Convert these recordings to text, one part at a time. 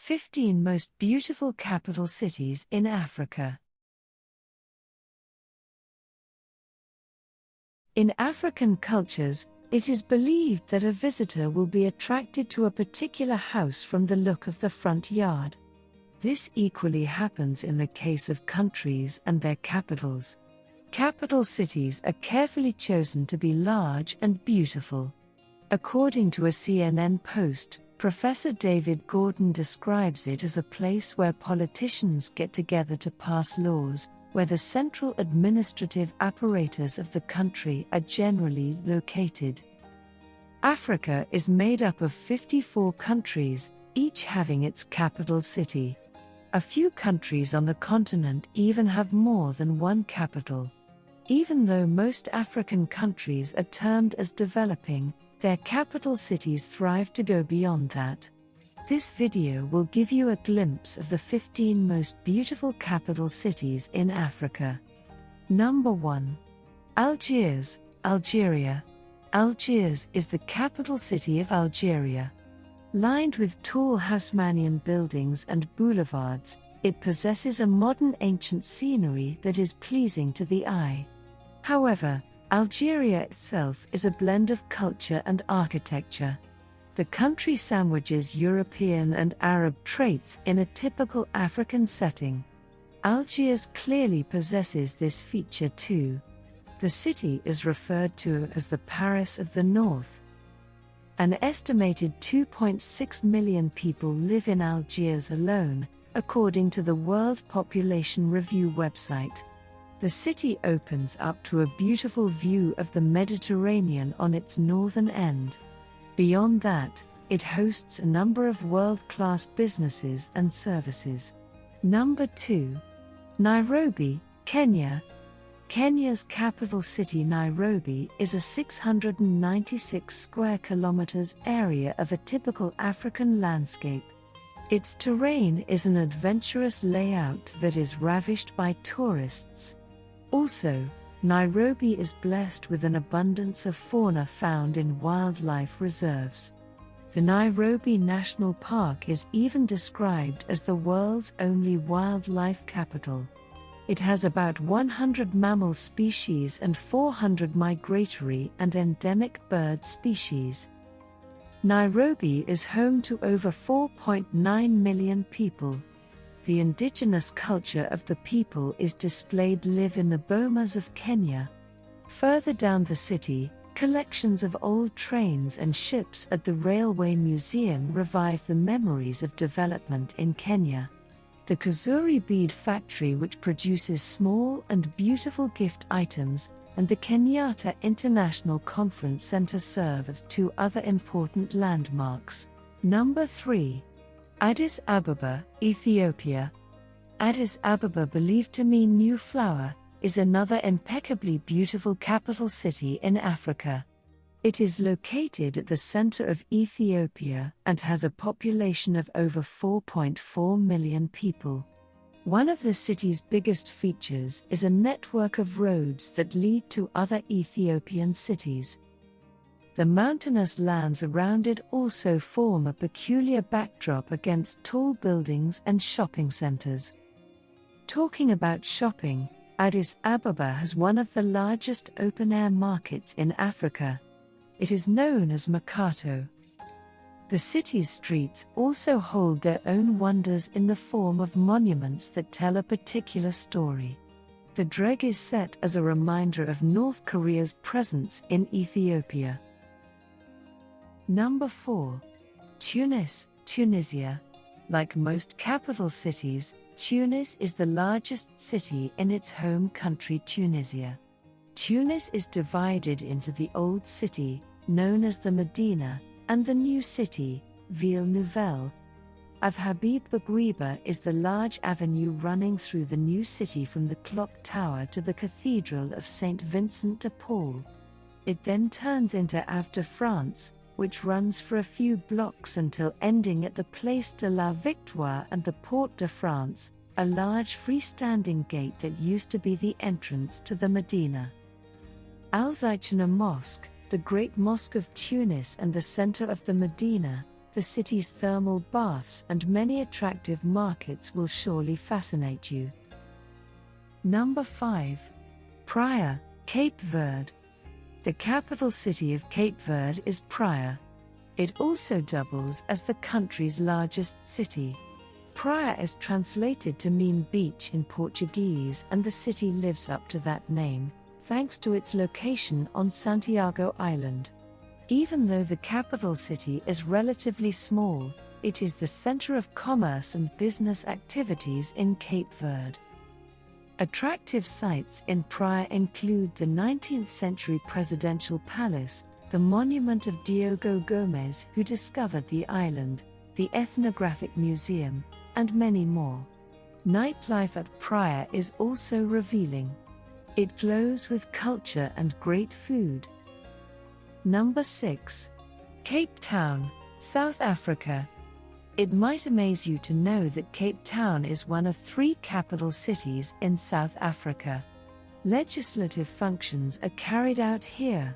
15 Most Beautiful Capital Cities in Africa. In African cultures, it is believed that a visitor will be attracted to a particular house from the look of the front yard. This equally happens in the case of countries and their capitals. Capital cities are carefully chosen to be large and beautiful. According to a CNN post, Professor David Gordon describes it as a place where politicians get together to pass laws, where the central administrative apparatus of the country are generally located. Africa is made up of 54 countries, each having its capital city. A few countries on the continent even have more than one capital. Even though most African countries are termed as developing, their capital cities thrive to go beyond that. This video will give you a glimpse of the 15 most beautiful capital cities in Africa. Number 1. Algiers, Algeria. Algiers is the capital city of Algeria. Lined with tall Haussmannian buildings and boulevards, it possesses a modern ancient scenery that is pleasing to the eye. However, Algeria itself is a blend of culture and architecture. The country sandwiches European and Arab traits in a typical African setting. Algiers clearly possesses this feature too. The city is referred to as the Paris of the North. An estimated 2.6 million people live in Algiers alone, according to the World Population Review website. The city opens up to a beautiful view of the Mediterranean on its northern end. Beyond that, it hosts a number of world-class businesses and services. Number 2. Nairobi, Kenya. Kenya's capital city Nairobi is a 696 square kilometers area of a typical African landscape. Its terrain is an adventurous layout that is ravished by tourists. Also, Nairobi is blessed with an abundance of fauna found in wildlife reserves. The Nairobi National Park is even described as the world's only wildlife capital. It has about 100 mammal species and 400 migratory and endemic bird species. Nairobi is home to over 4.9 million people. The indigenous culture of the people is displayed live in the Bomas of Kenya. Further down the city, collections of old trains and ships at the Railway Museum revive the memories of development in Kenya. The Kazuri bead factory, which produces small and beautiful gift items, and the Kenyatta International Conference Center serve as two other important landmarks. Number 3. Addis Ababa, Ethiopia. Addis Ababa, believed to mean new flower, is another impeccably beautiful capital city in Africa. It is located at the center of Ethiopia and has a population of over 4.4 million people. One of the city's biggest features is a network of roads that lead to other Ethiopian cities. The mountainous lands around it also form a peculiar backdrop against tall buildings and shopping centers. Talking about shopping, Addis Ababa has one of the largest open-air markets in Africa. It is known as Mercato. The city's streets also hold their own wonders in the form of monuments that tell a particular story. The Dreg is set as a reminder of North Korea's presence in Ethiopia. Number 4. Tunis, Tunisia. Like most capital cities, Tunis is the largest city in its home country Tunisia. Tunis is divided into the Old City, known as the Medina, and the New City, Ville Nouvelle. Habib Bourguiba is the large avenue running through the New City from the clock tower to the Cathedral of St. Vincent de Paul. It then turns into Ave de France, which runs for a few blocks until ending at the Place de la Victoire and the Porte de France, a large freestanding gate that used to be the entrance to the Medina. Al Zaytuna Mosque, the Great Mosque of Tunis and the center of the Medina, The city's thermal baths and many attractive markets will surely fascinate you. Number 5. Praia, Cape Verde. The capital city of Cape Verde is Praia. It also doubles as the country's largest city. Praia is translated to mean beach in Portuguese, and the city lives up to that name, thanks to its location on Santiago Island. Even though the capital city is relatively small, it is the center of commerce and business activities in Cape Verde. Attractive sites in Praia include the 19th century presidential palace, the monument of Diogo Gomes who discovered the island, the ethnographic museum, and many more. Nightlife at Praia is also revealing. It glows with culture and great food. Number 6. Cape Town, South Africa. It might amaze you to know that Cape Town is one of 3 capital cities in South Africa. Legislative functions are carried out here.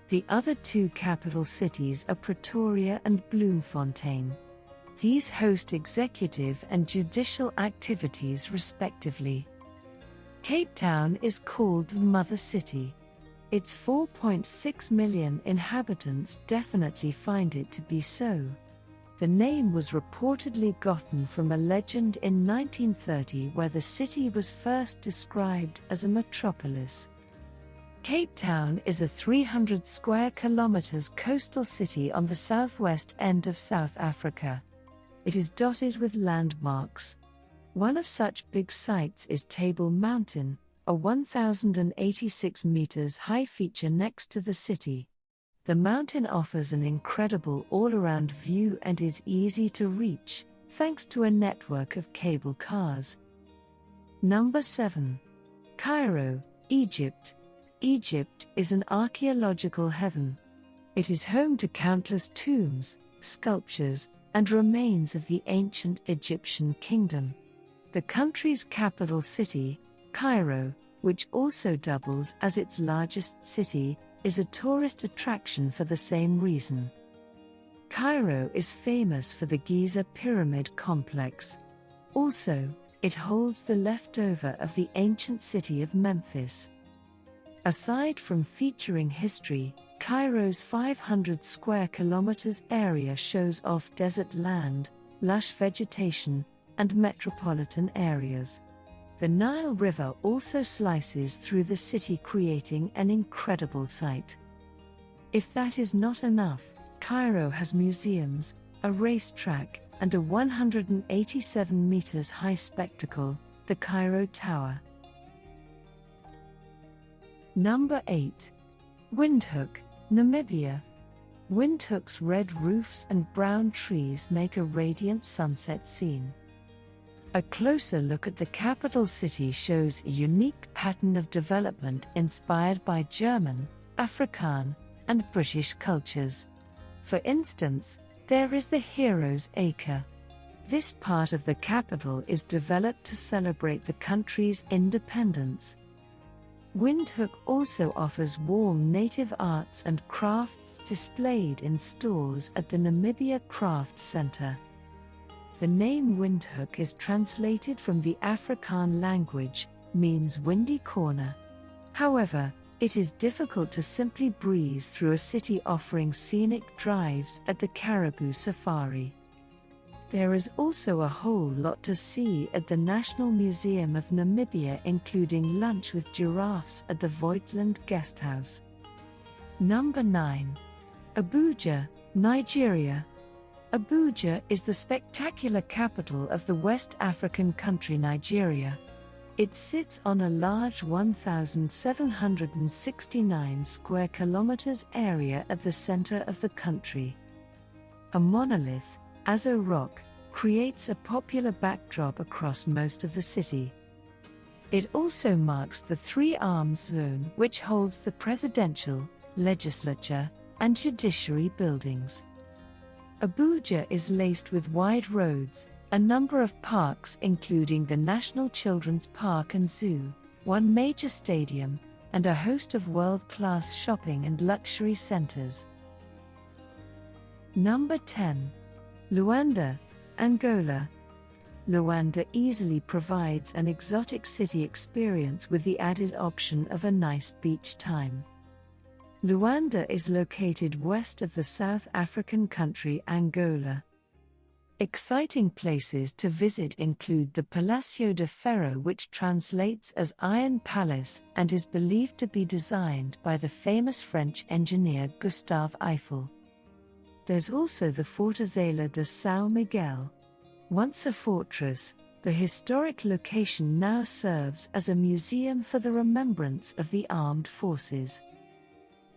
The other 2 capital cities are Pretoria and Bloemfontein. These host executive and judicial activities respectively. Cape Town is called the Mother City. Its 4.6 million inhabitants definitely find it to be so. The name was reportedly gotten from a legend in 1930 where the city was first described as a metropolis. Cape Town is a 300 square kilometers coastal city on the southwest end of South Africa. It is dotted with landmarks. One of such big sites is Table Mountain, a 1,086 meters high feature next to the city. The mountain offers an incredible all-around view and is easy to reach, thanks to a network of cable cars. Number 7. Cairo, Egypt. Egypt is an archaeological heaven. It is home to countless tombs, sculptures, and remains of the ancient Egyptian kingdom. The country's capital city, Cairo, which also doubles as its largest city, is a tourist attraction for the same reason. Cairo is famous for the Giza Pyramid complex. Also, it holds the leftover of the ancient city of Memphis. Aside from featuring history, Cairo's 500 square kilometers area shows off desert land, lush vegetation, and metropolitan areas. The Nile River also slices through the city, creating an incredible sight. If that is not enough, Cairo has museums, a racetrack, and a 187 meters high spectacle, the Cairo Tower. Number 8. Windhoek, Namibia. Windhoek's red roofs and brown trees make a radiant sunset scene. A closer look at the capital city shows a unique pattern of development inspired by German, Afrikaan, and British cultures. For instance, there is the Heroes' Acre. This part of the capital is developed to celebrate the country's independence. Windhoek also offers warm native arts and crafts displayed in stores at the Namibia Craft Center. The name Windhoek is translated from the Afrikaan language, means windy corner. However, it is difficult to simply breeze through a city offering scenic drives at the Caribou Safari. There is also a whole lot to see at the National Museum of Namibia, including lunch with giraffes at the Voigtland Guesthouse. Number 9. Abuja, Nigeria. Abuja is the spectacular capital of the West African country Nigeria. It sits on a large 1,769 square kilometers area at the center of the country. A monolith, Azo Rock, creates a popular backdrop across most of the city. It also marks the Three Arms Zone, which holds the presidential, legislature, and judiciary buildings. Abuja is laced with wide roads, a number of parks including the National Children's Park and Zoo, one major stadium, and a host of world-class shopping and luxury centers. Number 10. Luanda, Angola. Luanda easily provides an exotic city experience with the added option of a nice beach time. Luanda is located west of the South African country Angola. Exciting places to visit include the Palacio de Ferro, which translates as Iron Palace and is believed to be designed by the famous French engineer Gustave Eiffel. There's also the Fortaleza de São Miguel. Once a fortress, the historic location now serves as a museum for the remembrance of the armed forces.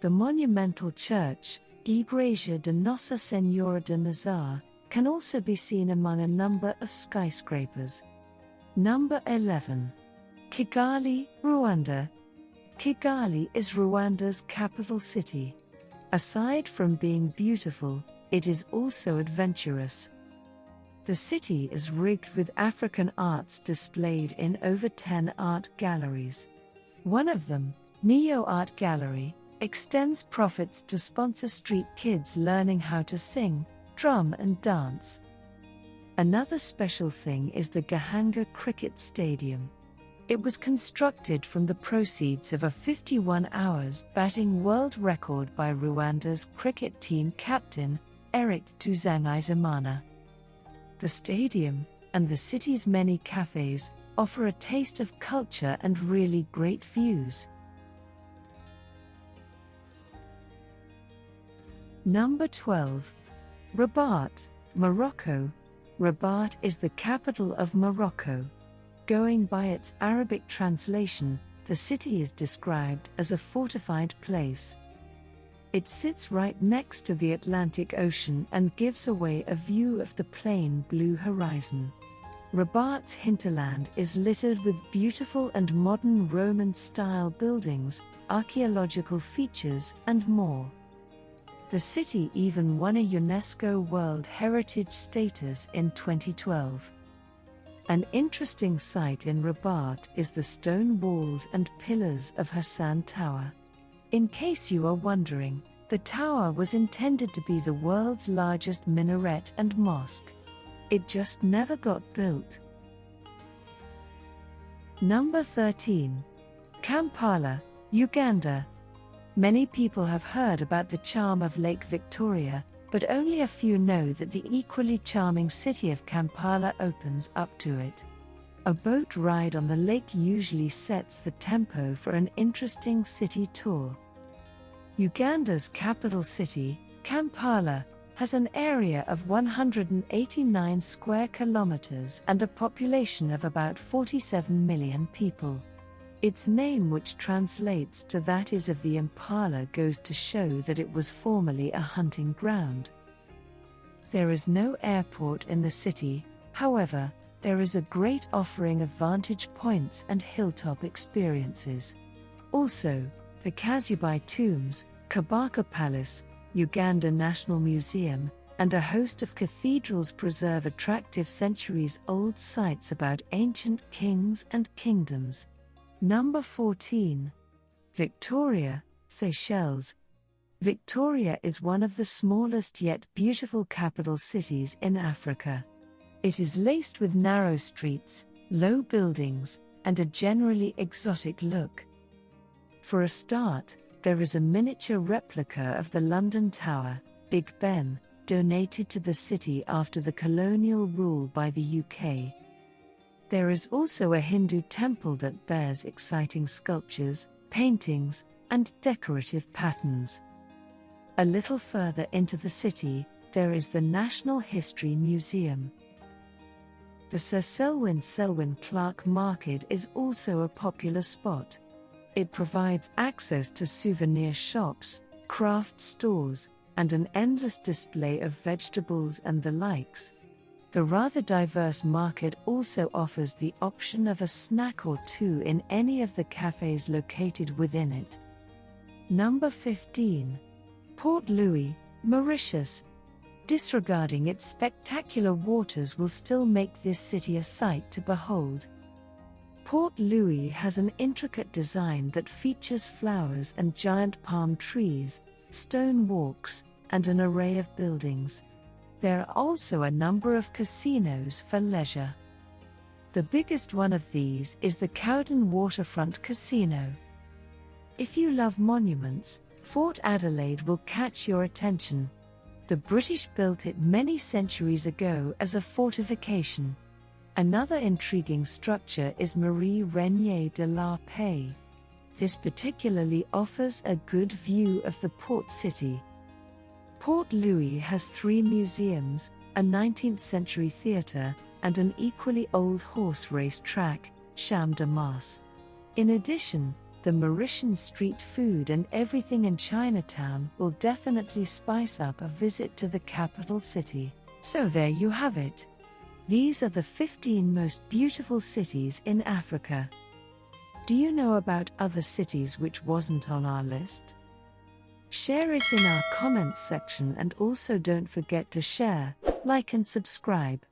The monumental church, Igreja de Nossa Senhora de Nazaré, can also be seen among a number of skyscrapers. Number 11. Kigali, Rwanda. Kigali is Rwanda's capital city. Aside from being beautiful, it is also adventurous. The city is rigged with African arts displayed in over 10 art galleries. One of them, Neo Art Gallery, extends profits to sponsor street kids learning how to sing, drum and dance. Another special thing is the Gahanga Cricket Stadium. It was constructed from the proceeds of a 51 hours batting world record by Rwanda's cricket team captain, Eric Tuzangizimana. The stadium, and the city's many cafes, offer a taste of culture and really great views. Number 12. Rabat, Morocco. Rabat is the capital of Morocco. Going by its Arabic translation, the city is described as a fortified place. It sits right next to the Atlantic Ocean and gives away a view of the plain blue horizon. Rabat's hinterland is littered with beautiful and modern Roman-style buildings, archaeological features, and more. The city even won a UNESCO World Heritage status in 2012. An interesting sight in Rabat is the stone walls and pillars of Hassan Tower. In case you are wondering, the tower was intended to be the world's largest minaret and mosque. It just never got built. Number 13. Kampala, Uganda. Many people have heard about the charm of Lake Victoria, but only a few know that the equally charming city of Kampala opens up to it. A boat ride on the lake usually sets the tempo for an interesting city tour. Uganda's capital city, Kampala, has an area of 189 square kilometers and a population of about 47 million people. Its name, which translates to "that is of the impala," goes to show that it was formerly a hunting ground. There is no airport in the city, however, there is a great offering of vantage points and hilltop experiences. Also, the Kazubai Tombs, Kabaka Palace, Uganda National Museum, and a host of cathedrals preserve attractive centuries-old sites about ancient kings and kingdoms. Number 14. Victoria, Seychelles. Victoria is one of the smallest yet beautiful capital cities in Africa. It is laced with narrow streets, low buildings, and a generally exotic look. For a start, there is a miniature replica of the London Tower, Big Ben, donated to the city after the colonial rule by the UK. There is also a Hindu temple that bears exciting sculptures, paintings, and decorative patterns. A little further into the city, there is the National History Museum. The Sir Selwyn Clarke Market is also a popular spot. It provides access to souvenir shops, craft stores, and an endless display of vegetables and the likes. The rather diverse market also offers the option of a snack or two in any of the cafes located within it. Number 15. Port Louis, Mauritius. Disregarding its spectacular waters will still make this city a sight to behold. Port Louis has an intricate design that features flowers and giant palm trees, stone walks, and an array of buildings. There are also a number of casinos for leisure. The biggest one of these is the Cowden Waterfront Casino. If you love monuments, Fort Adelaide will catch your attention. The British built it many centuries ago as a fortification. Another intriguing structure is Marie Renier de la Paix. This particularly offers a good view of the port city. Port Louis has 3 museums, a 19th century theatre, and an equally old horse race track, Champ de Mars. In addition, the Mauritian street food and everything in Chinatown will definitely spice up a visit to the capital city. So there you have it. These are the 15 most beautiful cities in Africa. Do you know about other cities which wasn't on our list? Share it in our comments section, and also don't forget to share, like and subscribe.